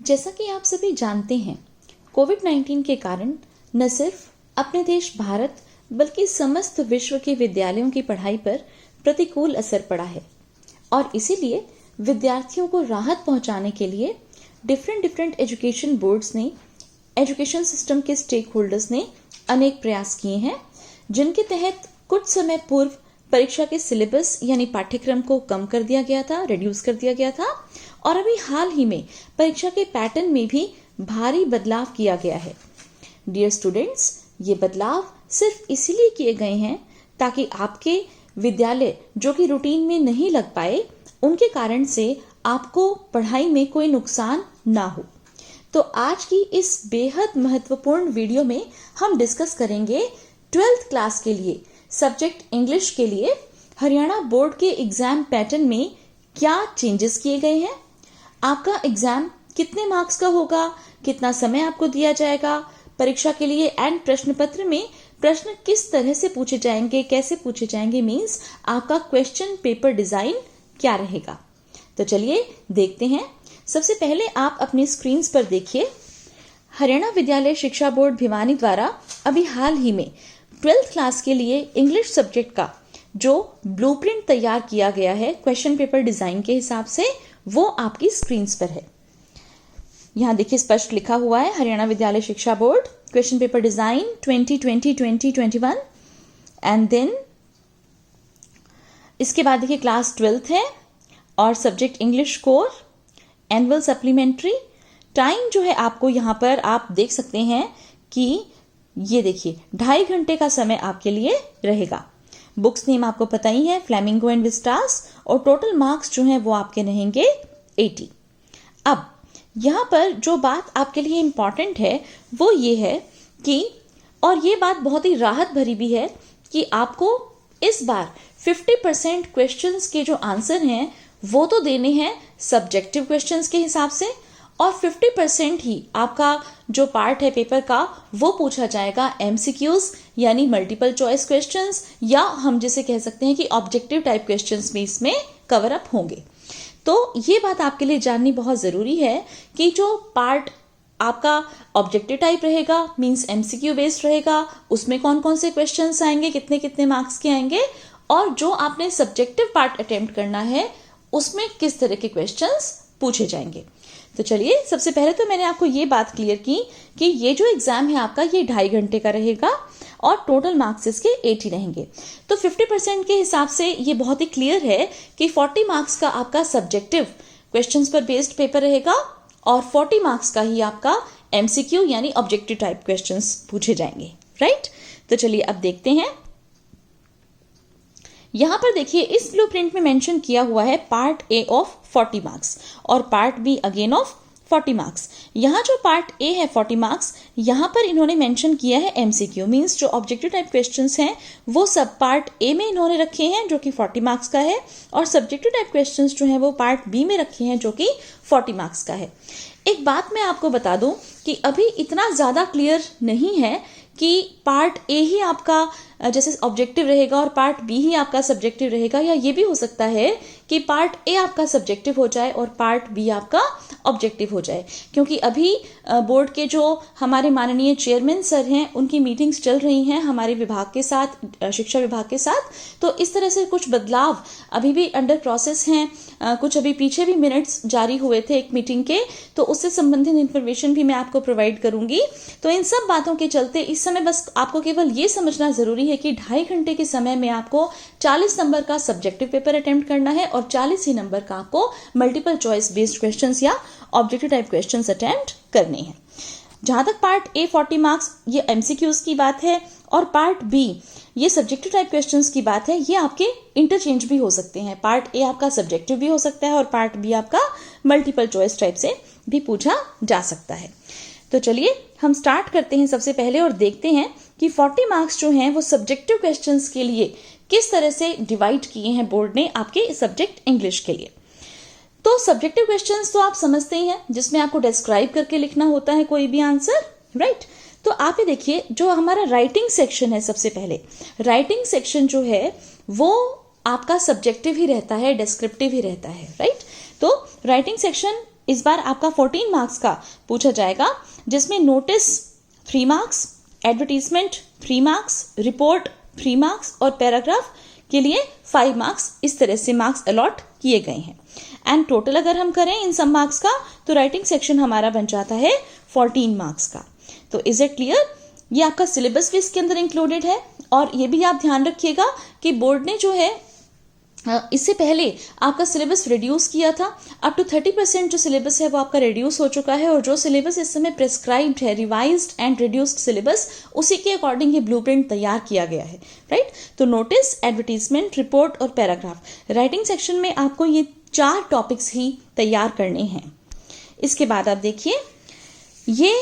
जैसा कि आप सभी जानते हैं, कोविड-19 के कारण न सिर्फ अपने देश भारत बल्कि समस्त विश्व के विद्यालयों की पढ़ाई पर प्रतिकूल असर पड़ा है और इसीलिए विद्यार्थियों को राहत पहुंचाने के लिए डिफरेंट एजुकेशन बोर्ड्स ने, एजुकेशन सिस्टम के स्टेक होल्डर्स ने अनेक प्रयास किए हैं, जिनके तहत कुछ समय पूर्व परीक्षा के सिलेबस यानी पाठ्यक्रम को कम कर दिया गया था, रिड्यूस कर दिया गया था और अभी हाल ही में परीक्षा के पैटर्न में भी भारी बदलाव किया गया है। डियर स्टूडेंट्स, ये बदलाव सिर्फ इसीलिए किए गए हैं ताकि आपके विद्यालय जो कि रूटीन में नहीं लग पाए, उनके कारण से आपको पढ़ाई में कोई नुकसान ना हो। तो आज की इस बेहद महत्वपूर्ण वीडियो में हम डिस्कस करेंगे 12th क्लास के लिए सब्जेक्ट इंग्लिश के लिए हरियाणा बोर्ड के एग्जाम पैटर्न में क्या चेंजेस किए गए हैं, आपका एग्जाम कितने मार्क्स का होगा, कितना समय आपको दिया जाएगा, परीक्षा के लिए एंड प्रश्न पत्र में प्रश्न किस तरह से पूछे जाएंगे, कैसे पूछे जाएंगे, मीन्स आपका क्वेश्चन पेपर डिजाइन क्या रहेगा। तो चलिए देखते हैं। सबसे पहले आप अपनी स्क्रीन्स पर देखिए, हरियाणा विद्यालय शिक्षा बोर्ड भिवानी द्वारा अभी हाल ही में 12th क्लास के लिए इंग्लिश सब्जेक्ट का जो ब्लूप्रिंट तैयार किया गया है क्वेश्चन पेपर डिजाइन के हिसाब से, वो आपकी स्क्रीन्स पर है। यहाँ देखिए स्पष्ट लिखा हुआ है Haryana Vidyalaya Shiksha board question paper design 2020-2021 and then इसके बाद देखिए क्लास 12th है और subject English core, annual supplementary. Time जो है आपको यहाँ पर आप देख सकते हैं कि ये देखिए 2.5 घंटे का समय आपके लिए रहेगा। बुक्स नेम आपको पता ही है, फ्लेमिंगो एंड विस्टास, और टोटल मार्क्स जो हैं वो आपके रहेंगे 80। अब यहाँ पर जो बात आपके लिए इम्पॉर्टेंट है वो ये है कि, और ये बात बहुत ही राहत भरी भी है कि आपको इस बार 50% क्वेश्चंस के जो आंसर हैं वो तो देने हैं सब्जेक्टिव क्वेश्चंस के हिसाब से और 50% ही आपका जो पार्ट है पेपर का वो पूछा जाएगा एमसीक्यूज यानी मल्टीपल चॉइस क्वेश्चंस, या हम जिसे कह सकते हैं कि ऑब्जेक्टिव टाइप क्वेश्चंस भी इसमें कवर अप होंगे। तो ये बात आपके लिए जाननी बहुत जरूरी है कि जो पार्ट आपका ऑब्जेक्टिव टाइप रहेगा, मींस एमसीक्यू बेस्ड रहेगा, उसमें कौन कौन से क्वेश्चंस आएंगे, कितने कितने मार्क्स के आएंगे, और जो आपने सब्जेक्टिव पार्ट अटेम्प्ट करना है उसमें किस तरह के क्वेश्चंस पूछे जाएंगे। तो चलिए, सबसे पहले तो मैंने आपको ये बात क्लियर की कि ये जो एग्जाम है आपका ये 2.5 घंटे का रहेगा और टोटल मार्क्स इसके 80 रहेंगे। तो 50% के हिसाब से ये बहुत ही क्लियर है कि 40 मार्क्स का आपका सब्जेक्टिव क्वेश्चंस पर बेस्ड पेपर रहेगा और 40 मार्क्स का ही आपका एमसीक्यू यानी ऑब्जेक्टिव टाइप क्वेश्चंस पूछे जाएंगे, राइट। तो चलिए अब देखते हैं। यहां पर देखिए इस ब्लूप्रिंट में मेंशन किया हुआ है पार्ट ए ऑफ 40 मार्क्स और part b again of 40 marks. यहाँ जो पार्ट ए है 40 मार्क्स, यहाँ पर इन्होंने मेंशन किया है एमसीक्यू, मींस जो ऑब्जेक्टिव टाइप क्वेश्चंस हैं वो सब पार्ट ए में इन्होंने रखे हैं जो कि 40 मार्क्स का है, और सब्जेक्टिव टाइप क्वेश्चंस जो हैं वो पार्ट बी में रखे हैं जो कि 40 मार्क्स का है। एक बात मैं आपको बता दूं कि अभी इतना ज्यादा क्लियर नहीं है कि पार्ट ए ही आपका जैसे ऑब्जेक्टिव रहेगा और पार्ट बी ही आपका सब्जेक्टिव रहेगा, या ये भी हो सकता है कि पार्ट ए आपका सब्जेक्टिव हो जाए और पार्ट बी आपका ऑब्जेक्टिव हो जाए, क्योंकि अभी बोर्ड के जो हमारे माननीय चेयरमैन सर हैं उनकी मीटिंग्स चल रही हैं हमारे विभाग के साथ, शिक्षा विभाग के साथ। तो इस तरह से कुछ बदलाव अभी भी अंडर प्रोसेस हैं। कुछ अभी पीछे भी मिनट्स जारी हुए थे एक मीटिंग के, तो उससे संबंधित इंफॉर्मेशन भी मैं आपको प्रोवाइड करूंगी। तो इन सब बातों के चलते इस समय बस आपको केवल ये समझना जरूरी है कि 2.5 घंटे के समय में आपको 40 नंबर का सब्जेक्टिव पेपर अटेम्प्ट करना है और 40 ही नंबर का आपको मल्टीपल चॉइस बेस्ड क्वेश्चंस या ऑब्जेक्टिव टाइप क्वेश्चंस अटेम्प्ट करने हैं। जहां तक पार्ट ए 40 मार्क्स ये एमसीक्यूज की बात है और पार्ट बी ये सब्जेक्टिव टाइप क्वेश्चंस की बात है, ये आपके इंटरचेंज भी हो सकते हैं। पार्ट ए आपका सब्जेक्टिव भी हो सकता है और पार्ट बी आपका मल्टीपल चॉइस टाइप से भी पूछा जा सकता है। तो चलिए हम स्टार्ट करते हैं सबसे पहले और देखते हैं कि 40 मार्क्स जो हैं वो सब्जेक्टिव क्वेश्चंस के लिए किस तरह से डिवाइड किए हैं बोर्ड ने आपके सब्जेक्ट इंग्लिश के लिए। तो सब्जेक्टिव क्वेश्चंस तो आप समझते ही हैं, जिसमें आपको डिस्क्राइब करके लिखना होता है कोई भी आंसर, राइट। तो आप ये देखिए जो हमारा राइटिंग सेक्शन है, सबसे पहले राइटिंग सेक्शन जो है वो आपका सब्जेक्टिव ही रहता है, डिस्क्रिप्टिव ही रहता है, राइट। तो राइटिंग सेक्शन इस बार आपका 14 मार्क्स का पूछा जाएगा, जिसमें notice 3 marks, advertisement 3 marks, report 3 marks और पैराग्राफ के लिए 5 मार्क्स, इस तरह से मार्क्स अलॉट किए गए हैं। एंड टोटल अगर हम करें इन सब मार्क्स का तो राइटिंग सेक्शन हमारा बन जाता है 14 मार्क्स का। तो इज इट क्लियर? ये आपका सिलेबस भी इसके अंदर इंक्लूडेड है। और ये भी आप ध्यान रखिएगा कि बोर्ड ने जो है इससे पहले आपका सिलेबस रिड्यूस किया था। अप टू 30% जो सिलेबस है वो आपका रिड्यूस हो चुका है, और जो सिलेबस इस समय प्रिस्क्राइब्ड है, रिवाइज्ड एंड रिड्यूस्ड सिलेबस, उसी के अकॉर्डिंग ये ब्लूप्रिंट तैयार किया गया है, राइट। तो नोटिस, एडवर्टीजमेंट, रिपोर्ट और पैराग्राफ, राइटिंग सेक्शन में आपको ये 4 टॉपिक्स ही तैयार करने हैं। इसके बाद आप देखिए, ये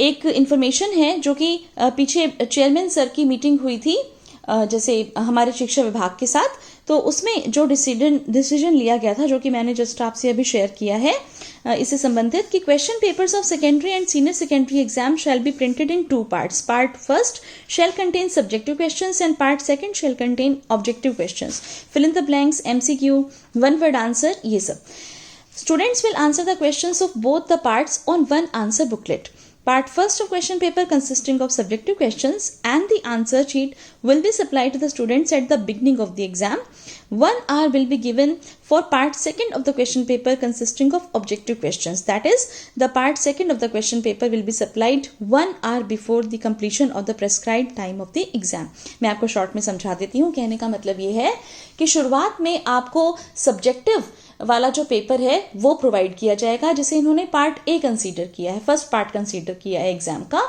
एक इंफॉर्मेशन है जो कि पीछे चेयरमैन सर की मीटिंग हुई थी जैसे हमारे शिक्षा विभाग के साथ, तो उसमें जो डिसीजन लिया गया था, जो कि मैंने जस्ट आपसे अभी शेयर किया है इससे संबंधित, कि question papers of secondary and senior secondary exam shall be printed in 2 parts. Part first shall contain subjective questions and part second shall contain objective questions. Fill in the blanks, MCQ, 1 word answer, ये सब। Students will answer the questions of both the parts on one answer booklet. Part first of question paper consisting of subjective questions and the answer sheet will be supplied to the students at the beginning of the exam. 1 hour will be given for part second of the question paper consisting of objective questions. That is, the part second of the question paper will be supplied 1 hour before the completion of the prescribed time of the exam. मैं आपको short में समझा देती हूँ। कहने का मतलब ये है कि शुरुआत में आपको सब्जेक्टिव वाला जो पेपर है वो प्रोवाइड किया जाएगा, जिसे इन्होंने पार्ट ए कंसीडर किया है, फर्स्ट पार्ट कंसीडर किया है एग्जाम का।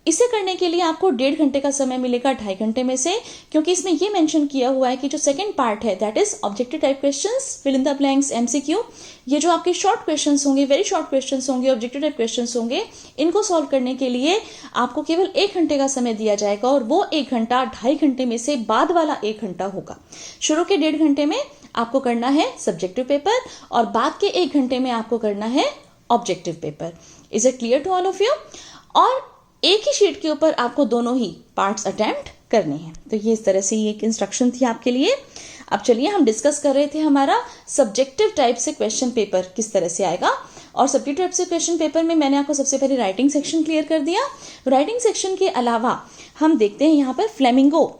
इसे करने के लिए आपको 1.5 घंटे का समय मिलेगा 2.5 घंटे में से, क्योंकि इसमें ये मेंशन किया हुआ है कि जो सेकंड पार्ट है that is objective type questions, fill in the blanks, MCQ, ये जो आपके शॉर्ट क्वेश्चंस होंगे, वेरी शॉर्ट क्वेश्चंस होंगे, ऑब्जेक्टिव टाइप क्वेश्चंस होंगे, इनको सॉल्व करने के लिए आपको केवल 1 घंटे का समय दिया जाएगा, और वो 1 घंटा 2.5 घंटे में से बाद वाला 1 घंटा होगा। शुरू के 1.5 घंटे में आपको करना है सब्जेक्टिव पेपर, और बाद के 1 घंटे में आपको करना है objective paper. Is it clear to all of you? और एक ही शीट के ऊपर आपको दोनों ही पार्ट्स अटेम्प्ट करने हैं। तो ये इस तरह से ये एक इंस्ट्रक्शन थी आपके लिए। अब चलिए, हम डिस्कस कर रहे थे हमारा सब्जेक्टिव टाइप से क्वेश्चन पेपर किस तरह से आएगा, और सब्जेक्टिव टाइप से क्वेश्चन पेपर में मैंने आपको सबसे पहले राइटिंग सेक्शन क्लियर कर दिया। राइटिंग सेक्शन के अलावा हम देखते हैं यहाँ पर फ्लेमिंगो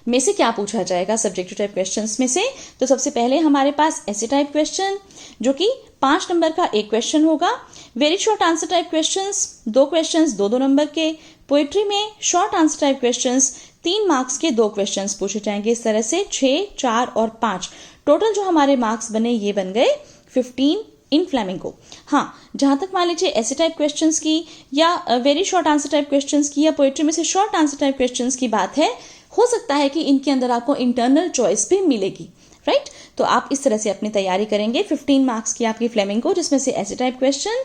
में से क्या पूछा जाएगा सब्जेक्टिव टाइप क्वेश्चंस में से। तो सबसे पहले हमारे पास ऐसे टाइप क्वेश्चन, जो कि 5 नंबर का एक क्वेश्चन होगा। Very short answer type questions 2 questions 2-2 number के। पोएट्री में short answer type questions 3 marks के 2 क्वेश्चंस पूछे जाएंगे। इस तरह से 6, 4 और 5 टोटल जो हमारे मार्क्स बने ये बन गए 15 इन फ्लेमिंगो। हाँ, जहां तक मान लीजिए ऐसे टाइप क्वेश्चंस की या very short answer type questions की या पोएट्री में से शॉर्ट आंसर टाइप क्वेश्चंस की बात है, हो सकता है कि इनके अंदर आपको इंटरनल चॉइस भी मिलेगी, राइट। तो आप इस तरह से अपनी तैयारी करेंगे। 15 मार्क्स की आपकी फ्लेमिंगो, जिसमें से ऐसे टाइप क्वेश्चन,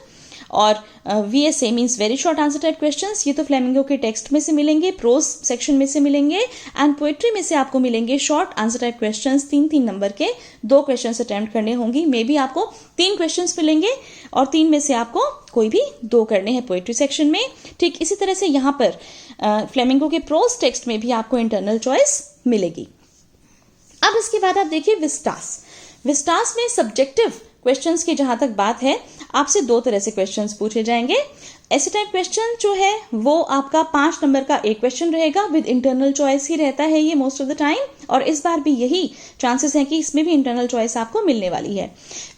और VSA means very short answer type questions, ये तो फ्लेमिंगो के टेक्स्ट में से मिलेंगे, प्रोज सेक्शन में से मिलेंगे, एंड पोएट्री में से आपको मिलेंगे short answer type questions 3-3 number के 2 क्वेश्चंस अटेम्प्ट करने होंगी। मे बी आपको 3 क्वेश्चंस मिलेंगे और 3 में से आपको कोई भी 2 करने हैं पोएट्री सेक्शन में। ठीक इसी तरह से यहाँ पर फ्लेमिंगो के प्रोज टेक्स्ट में भी आपको इंटरनल चॉइस मिलेगी। अब इसके बाद आप देखिए विस्टास। विस्टास में सब्जेक्टिव क्वेश्चंस की जहां तक बात है, आपसे 2 तरह से क्वेश्चंस पूछे जाएंगे। ऐसे टाइप क्वेश्चन जो है वो आपका 5 नंबर का एक क्वेश्चन रहेगा, विद इंटरनल चॉइस ही रहता है ये मोस्ट ऑफ द टाइम, और इस बार भी यही चांसेस हैं कि इसमें भी इंटरनल चॉइस आपको मिलने वाली है।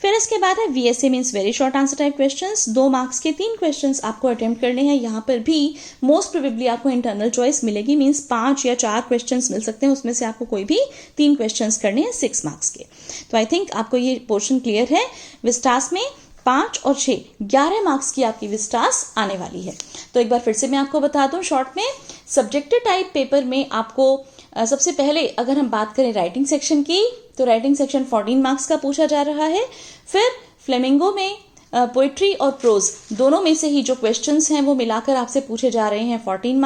फिर इसके बाद है VSA means very short answer type questions, 2 marks के 3 क्वेश्चंस आपको अटेम्प्ट करने हैं। यहाँ पर भी मोस्ट प्रोबेबली आपको इंटरनल चॉइस मिलेगी, मीन्स 5 या 4 क्वेश्चंस मिल सकते हैं, उसमें से आपको कोई भी 3 क्वेश्चंस करने हैं 6 मार्क्स के। तो आई थिंक आपको ये पोर्शन क्लियर है। विस्टास में 5 और 6 11 मार्क्स की आपकी विस्टास आने वाली है। तो एक बार फिर से मैं आपको बता दूं शॉर्ट में, सब्जेक्टिव टाइप पेपर में आपको सबसे पहले अगर हम बात करें राइटिंग सेक्शन की, तो राइटिंग सेक्शन 14 मार्क्स का पूछा जा रहा है। फिर फ्लेमिंगो में पोइट्री और प्रोज दोनों में से ही जो क्वेश्चंस हैं वो मिलाकर आपसे पूछे जा रहे हैं 15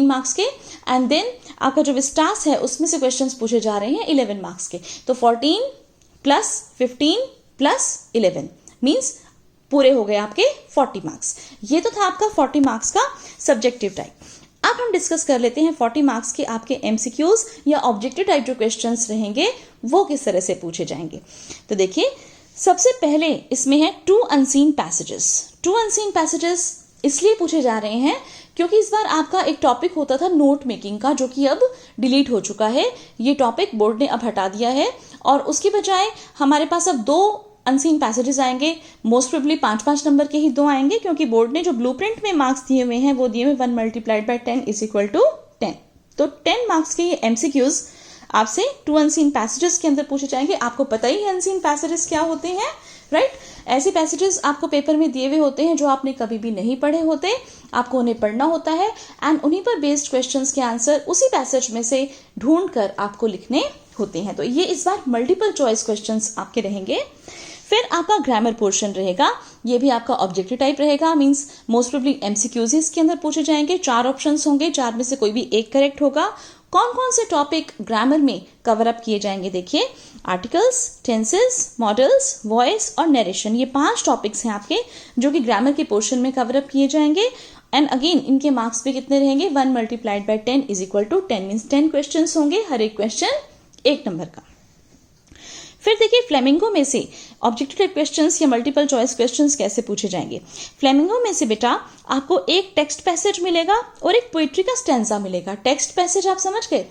मार्क्स के, एंड देन आपका जो विस्टास है उसमें से क्वेश्चंस पूछे जा रहे हैं 11 मार्क्स के। तो 14 प्लस 15 प्लस 11 मीन्स पूरे हो गए आपके 40 मार्क्स। ये तो था आपका 40 मार्क्स का सब्जेक्टिव टाइप। अब हम डिस्कस कर लेते हैं 40 मार्क्स के आपके MCQs या ऑब्जेक्टिव टाइप जो क्वेश्चंस रहेंगे वो किस तरह से पूछे जाएंगे। तो देखिए, सबसे पहले इसमें है 2 अनसीन पैसेजेस। 2 अनसीन पैसेजेस इसलिए पूछे जा रहे हैं क्योंकि इस बार आपका एक टॉपिक होता था नोट मेकिंग का, जो कि अब डिलीट हो चुका है। ये टॉपिक बोर्ड ने अब हटा दिया है और उसके बजाय हमारे पास अब 2 अनसीन पैसेजेस आएंगे। मोस्ट प्रोबेबली 5-5 नंबर के ही 2 आएंगे, क्योंकि बोर्ड ने जो ब्लूप्रिंट में मार्क्स दिए हुए हैं वो दिए हुए 1 × 10 = 10। तो 10 मार्क्स के ये MCQs आपसे 2 अनसीन पैसेजेस के अंदर पूछे जाएंगे। आपको पता ही है अनसीन पैसेजेस क्या होते हैं, राइट? ऐसे पैसेजेस आपको पेपर में दिए हुए होते हैं जो आपने कभी भी नहीं पढ़े होते, आपको उन्हें पढ़ना होता है एंड उन्हीं पर बेस्ड क्वेश्चंस के आंसर उसी पैसेज में से ढूंढ कर आपको लिखने होते हैं। तो ये इस बार मल्टीपल चॉइस क्वेश्चंस आपके रहेंगे। फिर आपका ग्रामर पोर्शन रहेगा, ये भी आपका ऑब्जेक्टिव टाइप रहेगा, मींस मोस्ट प्रोबेबली MCQs इसके अंदर पूछे जाएंगे। 4 ऑप्शंस होंगे, 4 में से कोई भी एक करेक्ट होगा। कौन कौन से टॉपिक ग्रामर में कवर अप किए जाएंगे देखिए, आर्टिकल्स, टेंसेस, मॉडल्स, वॉइस और नरेशन, ये 5 टॉपिक्स हैं आपके जो कि ग्रामर के पोर्शन में कवर अप किए जाएंगे। एंड अगेन इनके मार्क्स भी कितने रहेंगे, 1 × 10 = 10, मीन्स 10 क्वेश्चन होंगे, हर एक क्वेश्चन 1 नंबर का। फिर देखिए फ्लेमिंगो में से ऑब्जेक्टिव टाइप क्वेश्चंस या मल्टीपल चॉइस क्वेश्चंस कैसे पूछे जाएंगे। फ्लेमिंगो में से बेटा आपको एक टेक्स्ट पैसेज मिलेगा और एक पोइट्री का स्टैंजा मिलेगा। टेक्स्ट पैसेज आप समझ गए,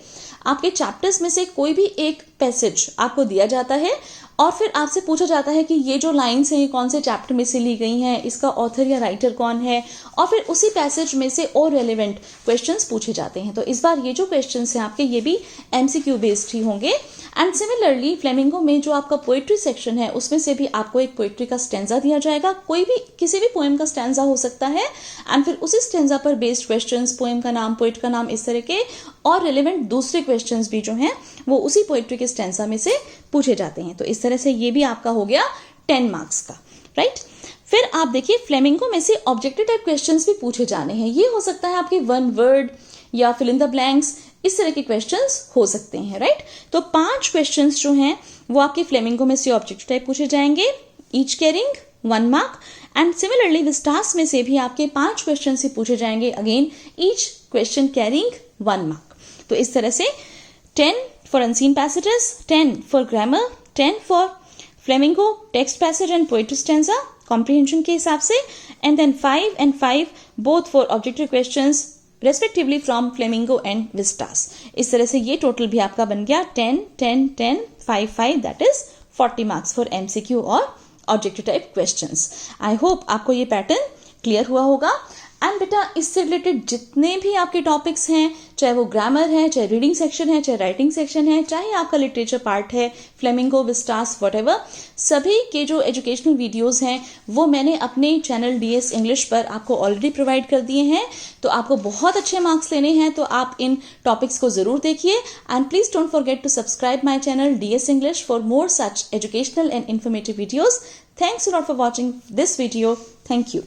आपके चैप्टर्स में से कोई भी एक पैसेज आपको दिया जाता है और फिर आपसे पूछा जाता है कि ये जो लाइन्स हैं ये कौन से चैप्टर में से ली गई हैं, इसका ऑथर या राइटर कौन है, और फिर उसी पैसेज में से और रेलेवेंट क्वेश्चंस पूछे जाते हैं। तो इस बार ये जो क्वेश्चंस हैं आपके ये भी MCQ बेस्ड ही होंगे। एंड सिमिलरली फ्लेमिंगो में जो आपका पोइट्री सेक्शन है उसमें से भी आपको एक पोइट्री का स्टैंजा दिया जाएगा, कोई भी किसी भी पोएम का स्टैंजा हो सकता है एंड फिर उसी स्टैंजा पर बेस्ड क्वेश्चंस, पोएम का नाम, पोइट का नाम, इस तरह के और रेलेवेंट दूसरे क्वेश्चंस भी जो हैं वो उसी पोइट्री के स्टैंजा में से पूछे जाते हैं। तो इस तरह से ये भी आपका हो गया 10 मार्क्स का, राइट? फिर आप देखिए फ्लेमिंगो में से ऑब्जेक्टिव टाइप क्वेश्चंस भी पूछे जाने हैं। ये हो सकता है आपके 1 वर्ड या फिल इन द ब्लैंक्स, इस तरह के क्वेश्चंस हो सकते हैं, राइट? तो 5 क्वेश्चंस जो हैं वो आपके फ्लेमिंगो में से ऑब्जेक्टिव टाइप पूछे जाएंगे, each carrying 1 mark. And similarly Vistas में से भी आपके 5 क्वेश्चन ही पूछे जाएंगे, again each question carrying 1 mark. तो इस तरह से 10 for unseen passages, 10 for grammar, 10 for Flamingo text passage and poetry stanza comprehension के हिसाब से, and then 5 and 5 both for objective questions respectively from Flamingo and Vistas. इस तरह से ये टोटल भी आपका बन गया 10, 10, 10, 5, 5, that is 40 marks for MCQ और objective type questions. I hope आपको ये पैटर्न क्लियर हुआ होगा। एंड बेटा इससे रिलेटेड जितने भी आपके टॉपिक्स हैं, चाहे वो ग्रामर है, चाहे रीडिंग सेक्शन है, चाहे राइटिंग सेक्शन है, चाहे आपका लिटरेचर पार्ट है, फ्लेमिंगो, विस्टास, व्हाटएवर, सभी के जो एजुकेशनल वीडियोस हैं वो मैंने अपने चैनल DS इंग्लिश पर आपको ऑलरेडी प्रोवाइड कर दिए हैं। तो आपको बहुत अच्छे मार्क्स लेने हैं तो आप इन टॉपिक्स को जरूर देखिए। And please don't forget to subscribe my channel DS English for more such educational and informative videos. Thanks a lot for watching this video. Thank you.